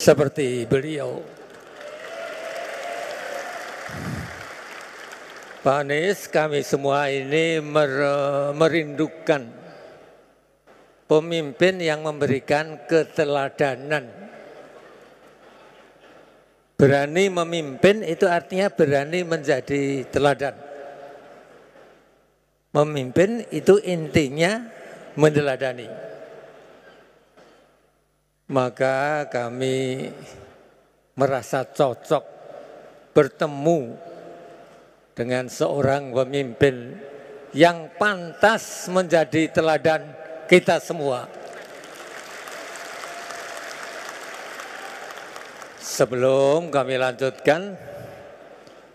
seperti beliau. Pak Anies, kami semua ini merindukan pemimpin yang memberikan keteladanan. Berani memimpin itu artinya berani menjadi teladan. Memimpin itu intinya meneladani. Maka kami merasa cocok bertemu dengan seorang pemimpin yang pantas menjadi teladan kita semua. Sebelum kami lanjutkan,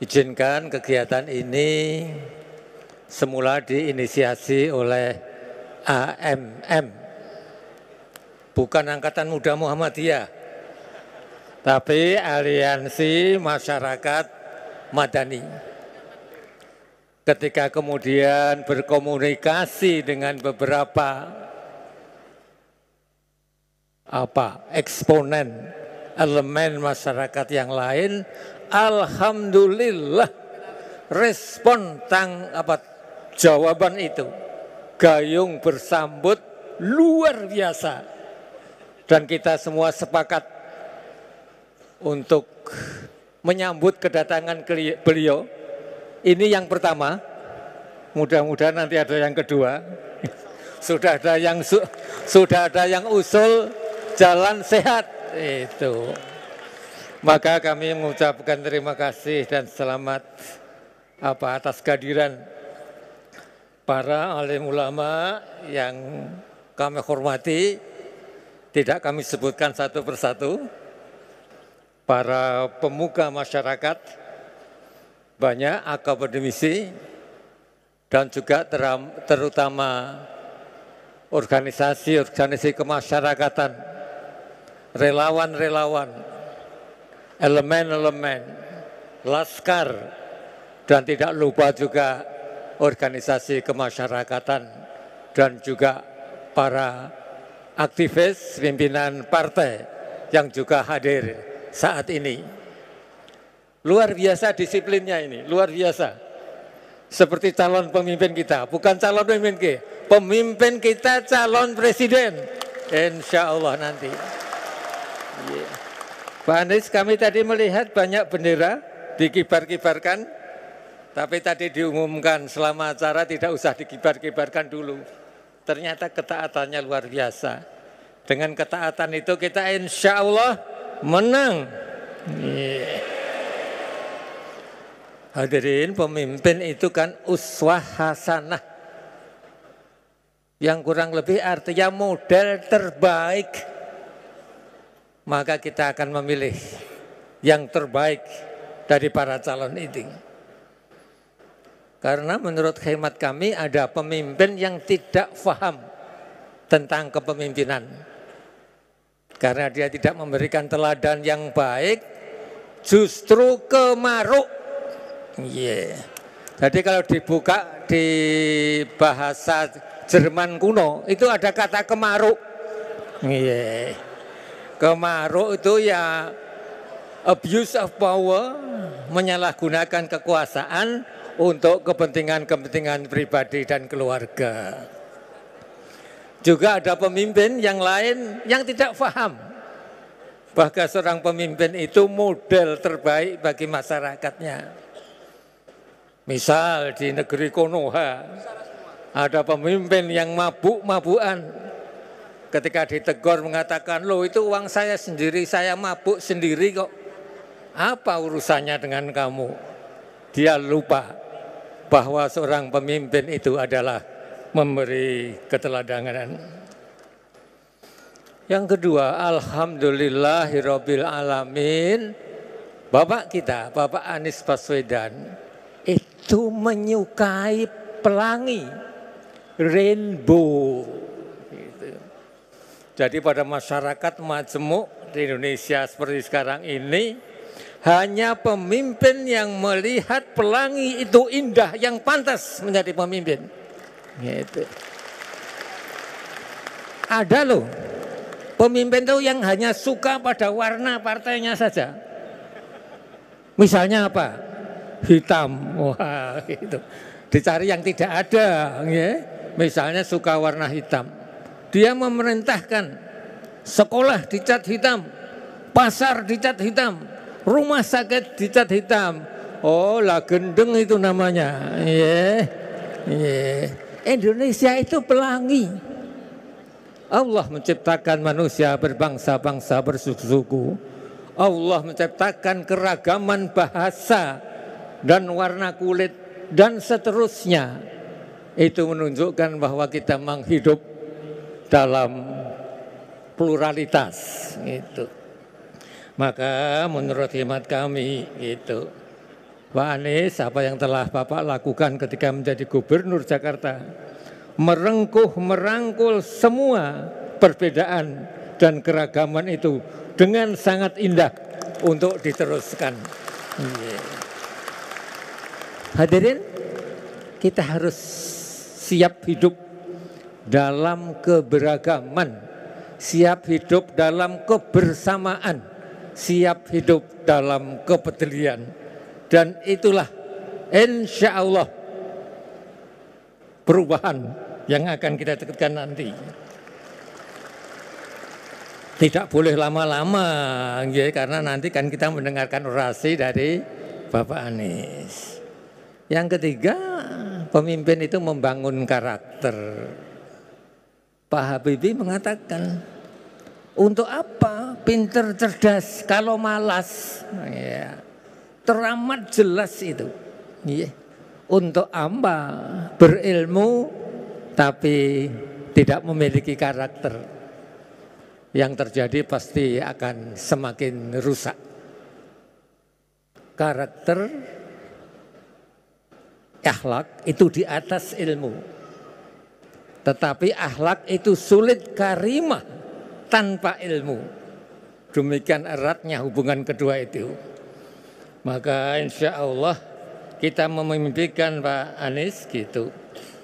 izinkan kegiatan ini semula diinisiasi oleh AMM, bukan Angkatan Muda Muhammadiyah, tapi Aliansi Masyarakat Madani. Ketika kemudian berkomunikasi dengan beberapa eksponen elemen masyarakat yang lain, alhamdulillah respon jawaban itu gayung bersambut luar biasa, dan kita semua sepakat untuk menyambut kedatangan beliau. Ini yang pertama, mudah-mudahan nanti ada yang kedua. Sudah ada yang usul jalan sehat itu. Maka kami mengucapkan terima kasih dan selamat atas kehadiran para alim ulama yang kami hormati. Tidak kami sebutkan satu persatu. Para pemuka masyarakat, banyak akademisi, dan juga terutama organisasi kemasyarakatan, relawan-relawan, elemen-elemen, laskar, dan tidak lupa juga organisasi kemasyarakatan, dan juga para aktivis pimpinan partai yang juga hadir saat ini. Luar biasa disiplinnya ini, luar biasa. Seperti calon pemimpin kita, bukan calon pemimpin kita calon presiden. Insya Allah nanti. Pak Anies, kami tadi melihat banyak bendera dikibar-kibarkan, tapi tadi diumumkan selama acara tidak usah dikibar-kibarkan dulu. Ternyata ketaatannya luar biasa. Dengan ketaatan itu kita insya Allah menang. Hadirin, pemimpin itu kan uswah hasanah, yang kurang lebih artinya model terbaik. Maka kita akan memilih yang terbaik dari para calon itu. Karena menurut hemat kami ada pemimpin yang tidak paham tentang kepemimpinan. Karena dia tidak memberikan teladan yang baik, justru kemaruk. Jadi kalau dibuka di bahasa Jerman kuno itu ada kata kemaruk. Kemaruk itu ya abuse of power, menyalahgunakan kekuasaan untuk kepentingan pribadi dan keluarga. Juga ada pemimpin yang lain yang tidak paham bahwa seorang pemimpin itu model terbaik bagi masyarakatnya. Misal di negeri Konoha ada pemimpin yang mabuk-mabukan. Ketika ditegur mengatakan, loh itu uang saya sendiri, saya mabuk sendiri kok. Apa urusannya dengan kamu? Dia lupa bahwa seorang pemimpin itu adalah memberi keteladanan. Yang kedua, alhamdulillahirabbil alamin, Bapak kita, Bapak Anies Baswedan itu menyukai pelangi, rainbow. Jadi pada masyarakat majemuk di Indonesia seperti sekarang ini, hanya pemimpin yang melihat pelangi itu indah yang pantas menjadi pemimpin. Gitu. Ada loh Pemimpin itu yang hanya suka pada warna partainya saja. Misalnya apa? Hitam. Wah, itu. Dicari yang tidak ada, ya. Misalnya suka warna hitam. Dia memerintahkan sekolah dicat hitam, pasar dicat hitam, rumah sakit dicat hitam. Oh, lah gendeng itu namanya. Ya. Ya. Indonesia itu pelangi. Allah menciptakan manusia berbangsa-bangsa, bersuku-suku. Allah menciptakan keragaman bahasa dan warna kulit dan seterusnya. Itu menunjukkan bahwa kita menghidup dalam pluralitas itu. Maka menurut hemat kami itu, Pak Anies, apa yang telah Bapak lakukan ketika menjadi Gubernur Jakarta, merangkul semua perbedaan dan keragaman itu dengan sangat indah untuk diteruskan. Hadirin, kita harus siap hidup dalam keberagaman, siap hidup dalam kebersamaan, siap hidup dalam kepedulian. Dan itulah insya Allah perubahan yang akan kita dapatkan nanti. Tidak boleh lama-lama, ya, karena nanti kan kita mendengarkan orasi dari Bapak Anies. Yang ketiga, pemimpin itu membangun karakter. Pak Habibie mengatakan, untuk apa pinter cerdas kalau malas? Ya, teramat jelas itu. Ya. Untuk apa berilmu tapi tidak memiliki karakter, yang terjadi pasti akan semakin rusak. Karakter, akhlak itu di atas ilmu. Tetapi akhlak itu sulit karimah tanpa ilmu. Demikian eratnya hubungan kedua itu. Maka insya Allah kita memimpikan Pak Anies gitu.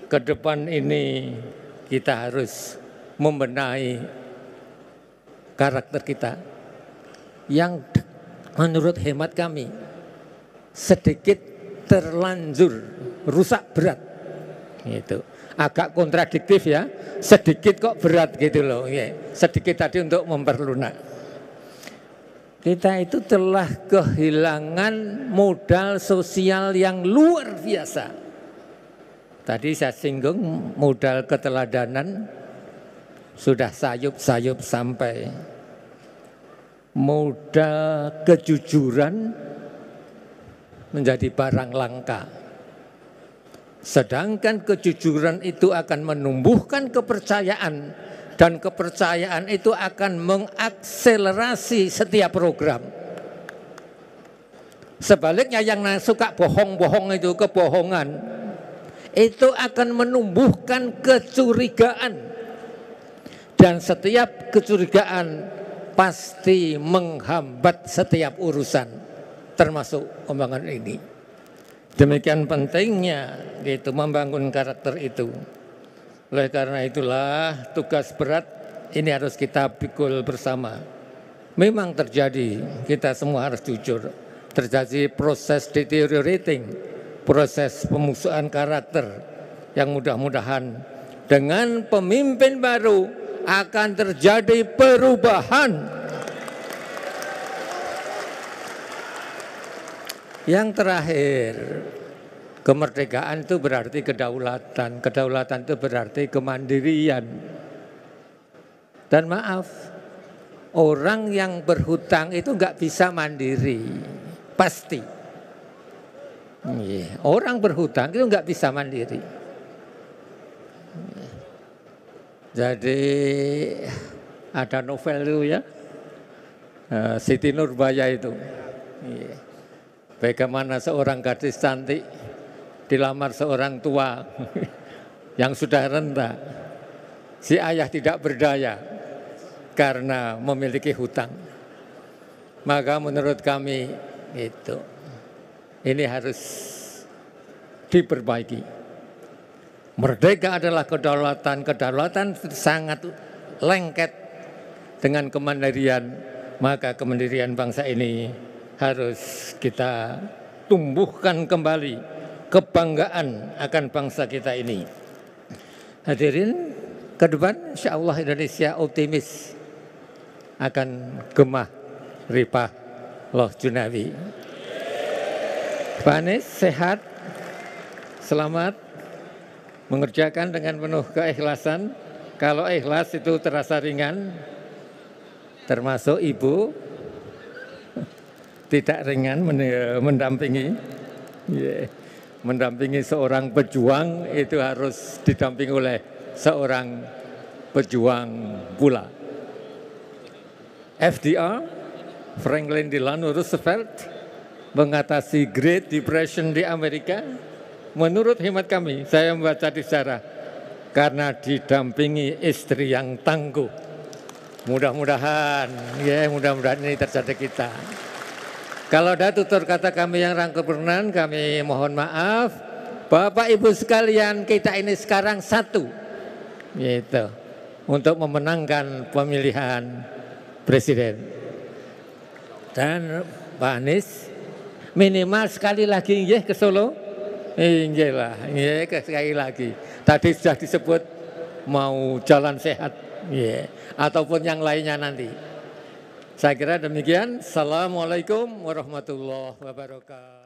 Ke depan ini kita harus membenahi karakter kita yang menurut hemat kami sedikit terlanjur rusak berat. Gitu. Agak kontradiktif ya, sedikit kok berat gitu loh. Sedikit tadi untuk memperlunak. Kita itu telah kehilangan modal sosial yang luar biasa. Tadi saya singgung modal keteladanan sudah sayup-sayup sampai modal kejujuran menjadi barang langka. Sedangkan kejujuran itu akan menumbuhkan kepercayaan dan kepercayaan itu akan mengakselerasi setiap program. Sebaliknya yang suka bohong-bohong itu, kebohongan, itu akan menumbuhkan kecurigaan. Dan setiap kecurigaan pasti menghambat setiap urusan, termasuk pembangunan ini. Demikian pentingnya gitu membangun karakter itu. Oleh karena itulah tugas berat ini harus kita pikul bersama. Memang terjadi, kita semua harus jujur, terjadi proses deteriorating, proses pemusuhan karakter yang mudah-mudahan dengan pemimpin baru akan terjadi perubahan. Yang terakhir, kemerdekaan itu berarti kedaulatan. Kedaulatan itu berarti kemandirian. Dan maaf, orang yang berhutang itu enggak bisa mandiri, pasti. Orang berhutang itu enggak bisa mandiri. Jadi ada novel itu ya, Siti Nurbaya itu. Bagaimana seorang gadis cantik dilamar seorang tua yang sudah renta. Si ayah tidak berdaya karena memiliki hutang. Maka menurut kami itu ini harus diperbaiki. Merdeka adalah kedaulatan. Kedaulatan sangat lengket dengan kemandirian, maka kemandirian bangsa ini harus kita tumbuhkan kembali kebanggaan akan bangsa kita ini. Hadirin, ke depan insya Allah Indonesia optimis akan gemah ripah loh Junawi. Pak Anies sehat, selamat, mengerjakan dengan penuh keikhlasan. Kalau ikhlas itu terasa ringan, termasuk ibu tidak ringan mendampingi. Mendampingi seorang pejuang itu harus didampingi oleh seorang pejuang pula. FDR, Franklin Delano Roosevelt, mengatasi Great Depression di Amerika, menurut hemat kami, saya membaca di sejarah, karena didampingi istri yang tangguh. Mudah-mudahan, ya mudah-mudahan ini terjadi kita. Kalau ada tutur kata kami yang rangkul berkenan, kami mohon maaf. Bapak Ibu sekalian, kita ini sekarang satu, gitu, untuk memenangkan pemilihan presiden. Dan Pak Anies, minimal sekali lagi nggih ke Solo. Nggih lah, nggih sekali lagi. Tadi sudah disebut mau jalan sehat, ataupun yang lainnya nanti. Saya kira demikian. Assalamualaikum warahmatullahi wabarakatuh.